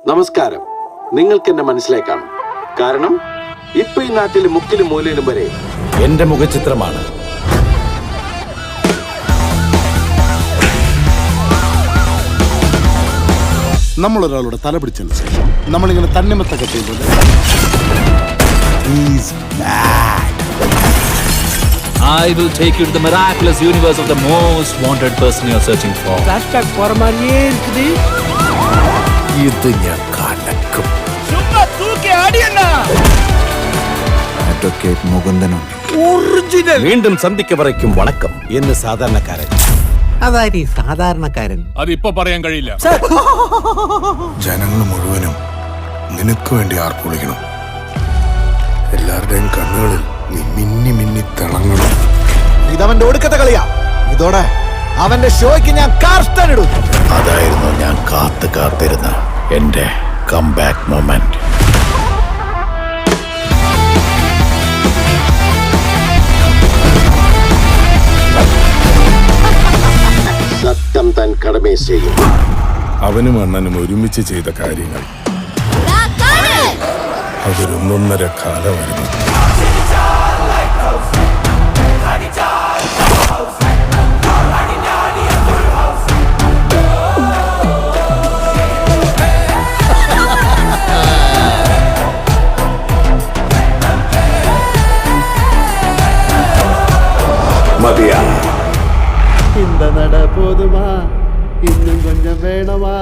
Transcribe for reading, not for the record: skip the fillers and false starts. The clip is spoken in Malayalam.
നമസ്കാരം. നിങ്ങൾക്ക് എന്നെ മനസ്സിലാക്കാം. കാരണം ഇപ്പൊ ഈ നാട്ടിൽ മുക്കിലും മൂലയിലും വരെ എന്റെ മുഖചിത്രമാണ്. നമ്മളൊരാളുടെ തല പിടിച്ചതിന് ശേഷം നമ്മളിങ്ങനെ തന്നിമത്തൊക്കെ ചെയ്യുന്നത് I will take you to the miraculous universe of the most wanted person you're searching for. Flashback போற மாதிரியே இருக்குது. ഇത് ഞാൻ കലക്കും. சும்மா தூக்கி அடியண்ணா. അഡ്വക്കേറ്റ് മുകുന്ദനുണ്ട്. ഒറിജിനൽ. വീണ്ടും സന്ധിക്ക് പറയ്ക്കും വണക്കം എന്ന് സാധാരണക്കാരൻ. അതായത് സാധാരണക്കാരൻ. അതിപ്പോ പറയാൻ കഴിയില്ല. ജനങ്ങൾ മുഴുവനും നിനക്ക് വേണ്ടി ആർപ്പുളിക്കണം. എല്ലാവരുടെയും കണ്ണുകളിൽ നീ മിന്നി മിന്നി തിളങ്ങണം. ഇതവന്റെ ഒടുക്കത്തെ കളിയാ. ഇതോടെ അവന്റെ ഷോയ്ക്ക് ഞാൻ കാർസ്റ്റൺ ഇടും. അതായിരുന്നു ഞാൻ കാത്തിരുന്ന എന്റെ കംബാക്ക് മൊമെന്റ്. സത്യം താൻ കടമേ ചെയ്യും. അവനും അണ്ണനും ഒരുമിച്ച് ചെയ്ത കാര്യങ്ങൾ അതൊരൊന്നൊന്നര കാലമായിരുന്നു. മതിയാ. இந்த நட போதுமா, இன்னும் கொஞ்சம் வேணுமா?